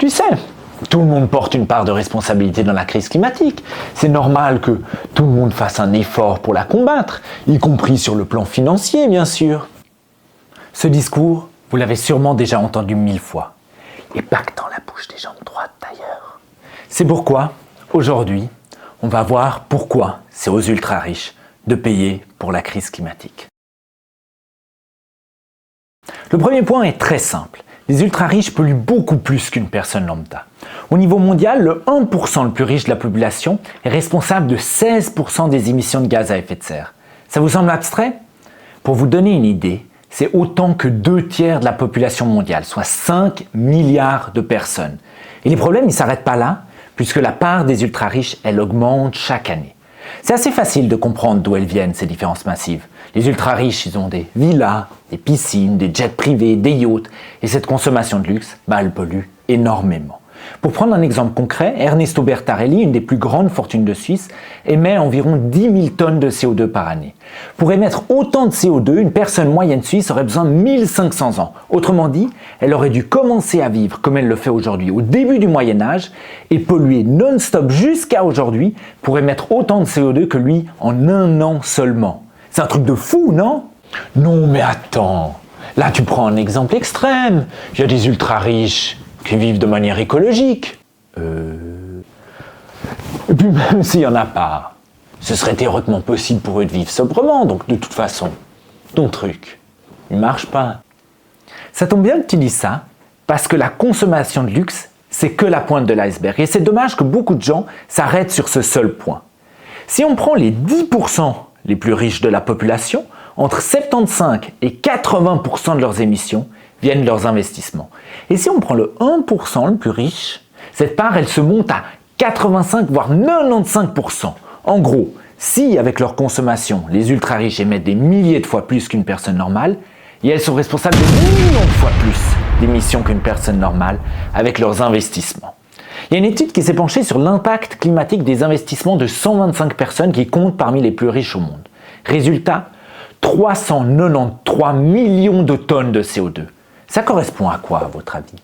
Tu sais, tout le monde porte une part de responsabilité dans la crise climatique. C'est normal que tout le monde fasse un effort pour la combattre, y compris sur le plan financier, bien sûr. Ce discours, vous l'avez sûrement déjà entendu 1000 fois. Et pas que dans la bouche des gens de droite d'ailleurs. C'est pourquoi, aujourd'hui, on va voir pourquoi c'est aux ultra-riches de payer pour la crise climatique. Le premier point est très simple. Les ultra-riches polluent beaucoup plus qu'une personne lambda. Au niveau mondial, le 1% le plus riche de la population est responsable de 16% des émissions de gaz à effet de serre. Ça vous semble abstrait? Pour vous donner une idée, c'est autant que 2/3 de la population mondiale, soit 5 milliards de personnes. Et les problèmes, ils ne s'arrêtent pas là, puisque la part des ultra-riches, elle augmente chaque année. C'est assez facile de comprendre d'où elles viennent, ces différences massives. Les ultra-riches, ils ont des villas, des piscines, des jets privés, des yachts, et cette consommation de luxe, elle pollue énormément. Pour prendre un exemple concret, Ernesto Bertarelli, une des plus grandes fortunes de Suisse, émet environ 10 000 tonnes de CO2 par année. Pour émettre autant de CO2, une personne moyenne suisse aurait besoin de 1500 ans. Autrement dit, elle aurait dû commencer à vivre comme elle le fait aujourd'hui, au début du Moyen-Âge, et polluer non-stop jusqu'à aujourd'hui pour émettre autant de CO2 que lui en un an seulement. C'est un truc de fou, non? Non, mais attends, là tu prends un exemple extrême. Il y a des ultra-riches qui vivent de manière écologique. Et puis même s'il n'y en a pas, ce serait théoriquement possible pour eux de vivre sobrement, donc de toute façon, ton truc, il marche pas. Ça tombe bien que tu dis ça, parce que la consommation de luxe, c'est que la pointe de l'iceberg. Et c'est dommage que beaucoup de gens s'arrêtent sur ce seul point. Si on prend les 10% les plus riches de la population, entre 75 et 80% de leurs émissions viennent de leurs investissements. Et si on prend le 1% le plus riche, cette part, elle se monte à 85 voire 95%. En gros, si avec leur consommation, les ultra-riches émettent des milliers de fois plus qu'une personne normale, et elles sont responsables de millions de fois plus d'émissions qu'une personne normale avec leurs investissements. Il y a une étude qui s'est penchée sur l'impact climatique des investissements de 125 personnes qui comptent parmi les plus riches au monde. Résultat, 393 millions de tonnes de CO2. Ça correspond à quoi, à votre avis?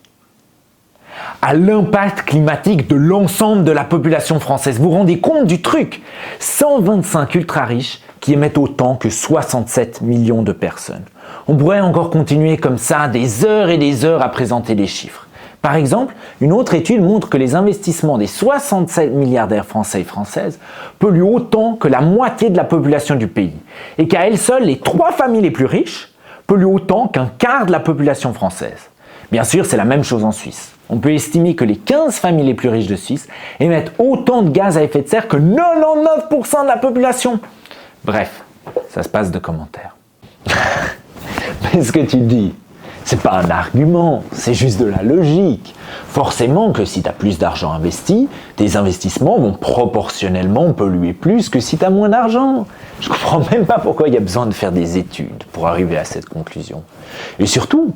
À l'impact climatique de l'ensemble de la population française. Vous vous rendez compte du truc? 125 ultra-riches qui émettent autant que 67 millions de personnes. On pourrait encore continuer comme ça des heures et des heures à présenter des chiffres. Par exemple, une autre étude montre que les investissements des 67 milliardaires français et françaises polluent autant que la moitié de la population du pays. Et qu'à elles seules, les 3 familles les plus riches polluent autant qu'un quart de la population française. Bien sûr, c'est la même chose en Suisse. On peut estimer que les 15 familles les plus riches de Suisse émettent autant de gaz à effet de serre que 99% de la population. Bref, ça se passe de commentaires. Mais ce que tu dis, c'est pas un argument, c'est juste de la logique. Forcément que si tu as plus d'argent investi, tes investissements vont proportionnellement polluer plus que si tu as moins d'argent. Je comprends même pas pourquoi il y a besoin de faire des études pour arriver à cette conclusion. Et surtout,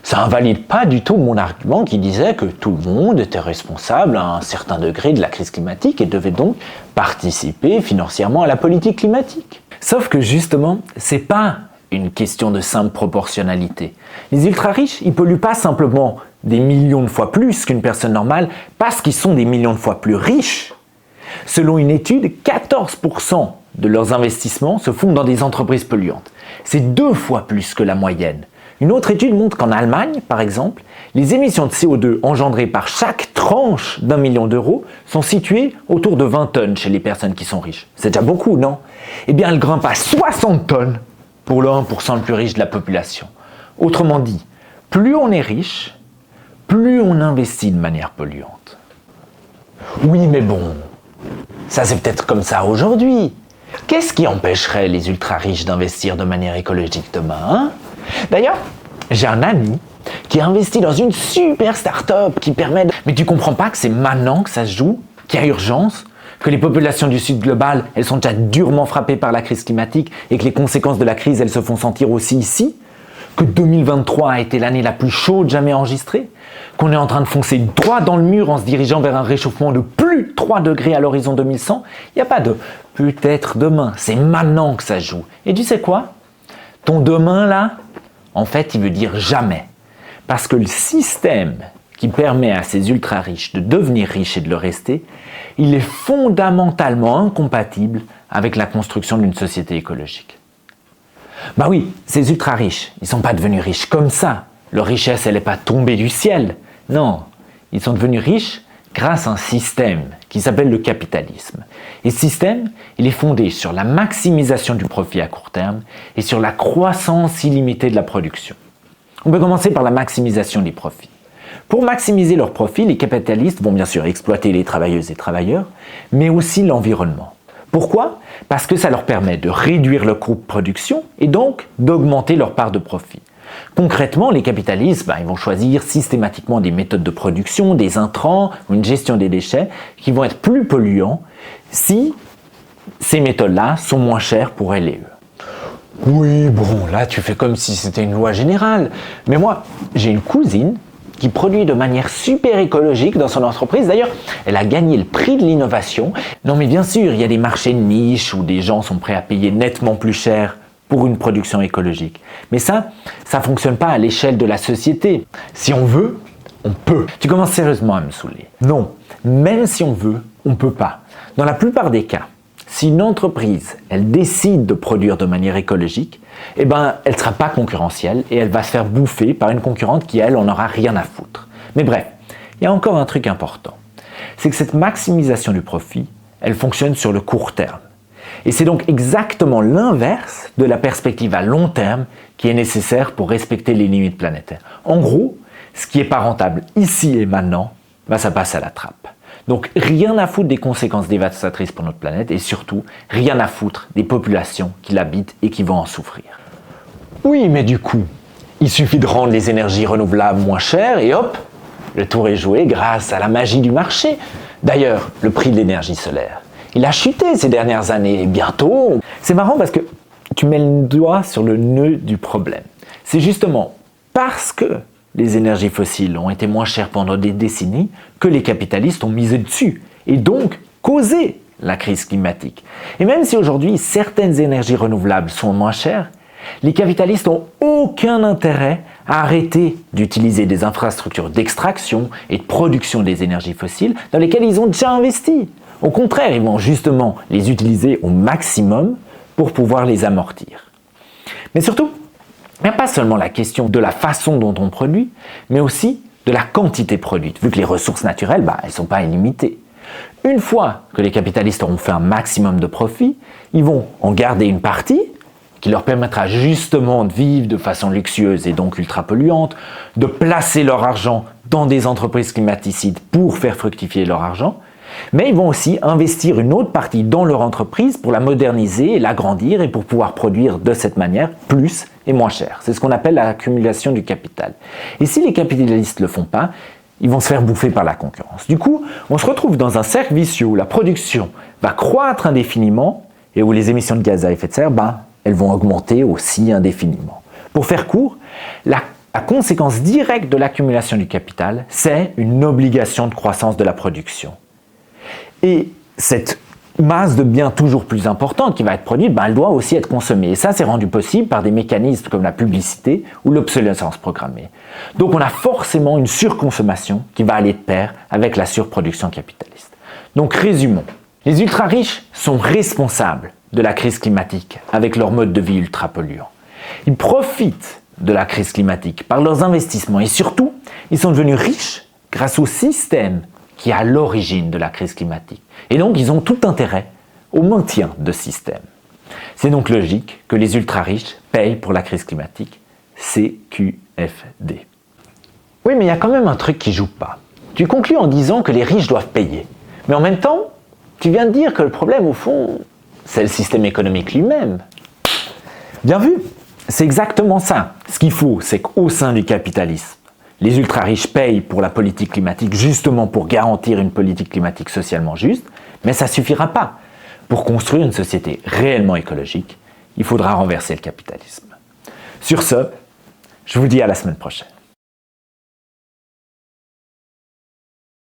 ça invalide pas du tout mon argument qui disait que tout le monde était responsable à un certain degré de la crise climatique et devait donc participer financièrement à la politique climatique. Sauf que justement, c'est pas une question de simple proportionnalité. Les ultra-riches, ils polluent pas simplement des millions de fois plus qu'une personne normale parce qu'ils sont des millions de fois plus riches. Selon une étude, 14% de leurs investissements se font dans des entreprises polluantes. C'est 2 fois plus que la moyenne. Une autre étude montre qu'en Allemagne, par exemple, les émissions de CO2 engendrées par chaque tranche d'1 million d'euros sont situées autour de 20 tonnes chez les personnes qui sont riches. C'est déjà beaucoup, non? Eh bien, elles grimpent à 60 tonnes pour le 1% le plus riche de la population. Autrement dit, plus on est riche, plus on investit de manière polluante. Oui, mais bon, ça c'est peut-être comme ça aujourd'hui. Qu'est-ce qui empêcherait les ultra-riches d'investir de manière écologique demain, hein? D'ailleurs, j'ai un ami qui a investi dans une super start-up qui permet de... Mais tu comprends pas que c'est maintenant que ça se joue, qu'il y a urgence, que les populations du Sud global, elles sont déjà durement frappées par la crise climatique et que les conséquences de la crise, elles se font sentir aussi ici? Que 2023 a été l'année la plus chaude jamais enregistrée? Qu'on est en train de foncer droit dans le mur en se dirigeant vers un réchauffement de plus 3 degrés à l'horizon 2100? Il n'y a pas de « peut-être demain », c'est maintenant que ça se joue. Et tu sais quoi? Ton demain là, en fait, il veut dire jamais. Parce que le système qui permet à ces ultra-riches de devenir riches et de le rester, il est fondamentalement incompatible avec la construction d'une société écologique. Bah oui, ces ultra-riches, ils ne sont pas devenus riches comme ça. Leur richesse, elle n'est pas tombée du ciel. Non, ils sont devenus riches grâce à un système qui s'appelle le capitalisme. Et ce système, il est fondé sur la maximisation du profit à court terme et sur la croissance illimitée de la production. On peut commencer par la maximisation des profits. Pour maximiser leurs profits, les capitalistes vont bien sûr exploiter les travailleuses et travailleurs, mais aussi l'environnement. Pourquoi ? Parce que ça leur permet de réduire le coût de production et donc d'augmenter leur part de profit. Concrètement, les capitalistes ils vont choisir systématiquement des méthodes de production, des intrants ou une gestion des déchets qui vont être plus polluants si ces méthodes-là sont moins chères pour elles et eux. Oui, bon, là tu fais comme si c'était une loi générale. Mais moi, j'ai une cousine qui produit de manière super écologique dans son entreprise. D'ailleurs, elle a gagné le prix de l'innovation. Non mais bien sûr, il y a des marchés de niche où des gens sont prêts à payer nettement plus cher pour une production écologique. Mais ça fonctionne pas à l'échelle de la société. Si on veut, on peut. Tu commences sérieusement à me saouler. Non, même si on veut, on peut pas. Dans la plupart des cas, si une entreprise, elle décide de produire de manière écologique, elle ne sera pas concurrentielle et elle va se faire bouffer par une concurrente qui, elle, en aura rien à foutre. Mais bref, il y a encore un truc important. C'est que cette maximisation du profit, elle fonctionne sur le court terme. Et c'est donc exactement l'inverse de la perspective à long terme qui est nécessaire pour respecter les limites planétaires. En gros, ce qui n'est pas rentable ici et maintenant, ça passe à la trappe. Donc rien à foutre des conséquences dévastatrices pour notre planète et surtout rien à foutre des populations qui l'habitent et qui vont en souffrir. Oui, mais du coup, il suffit de rendre les énergies renouvelables moins chères et hop, le tour est joué grâce à la magie du marché. D'ailleurs, le prix de l'énergie solaire, il a chuté ces dernières années et bientôt... C'est marrant parce que tu mets le doigt sur le nœud du problème. C'est justement parce que les énergies fossiles ont été moins chères pendant des décennies que les capitalistes ont misé dessus et donc causé la crise climatique. Et même si aujourd'hui certaines énergies renouvelables sont moins chères, les capitalistes n'ont aucun intérêt à arrêter d'utiliser des infrastructures d'extraction et de production des énergies fossiles dans lesquelles ils ont déjà investi. Au contraire, ils vont justement les utiliser au maximum pour pouvoir les amortir. Mais surtout, il n'y a pas seulement la question de la façon dont on produit, mais aussi de la quantité produite, vu que les ressources naturelles, elles ne sont pas illimitées. Une fois que les capitalistes auront fait un maximum de profit, ils vont en garder une partie qui leur permettra justement de vivre de façon luxueuse et donc ultra polluante, de placer leur argent dans des entreprises climaticides pour faire fructifier leur argent, mais ils vont aussi investir une autre partie dans leur entreprise pour la moderniser et l'agrandir et pour pouvoir produire de cette manière plus et moins cher. C'est ce qu'on appelle l'accumulation du capital. Et si les capitalistes ne le font pas, ils vont se faire bouffer par la concurrence. Du coup, on se retrouve dans un cercle vicieux où la production va croître indéfiniment et où les émissions de gaz à effet de serre, elles vont augmenter aussi indéfiniment. Pour faire court, la conséquence directe de l'accumulation du capital, c'est une obligation de croissance de la production. Et cette masse de biens toujours plus importante qui va être produite, elle doit aussi être consommée. Et ça, c'est rendu possible par des mécanismes comme la publicité ou l'obsolescence programmée. Donc on a forcément une surconsommation qui va aller de pair avec la surproduction capitaliste. Donc résumons. Les ultra-riches sont responsables de la crise climatique avec leur mode de vie ultra-polluant. Ils profitent de la crise climatique par leurs investissements et surtout, ils sont devenus riches grâce au système qui est à l'origine de la crise climatique. Et donc, ils ont tout intérêt au maintien de ce système. C'est donc logique que les ultra-riches payent pour la crise climatique. CQFD. Oui, mais il y a quand même un truc qui joue pas. Tu conclus en disant que les riches doivent payer. Mais en même temps, tu viens de dire que le problème, au fond, c'est le système économique lui-même. Bien vu, c'est exactement ça. Ce qu'il faut, c'est qu'au sein du capitalisme, les ultra-riches payent pour la politique climatique justement pour garantir une politique climatique socialement juste, mais ça ne suffira pas. Pour construire une société réellement écologique, il faudra renverser le capitalisme. Sur ce, je vous dis à la semaine prochaine.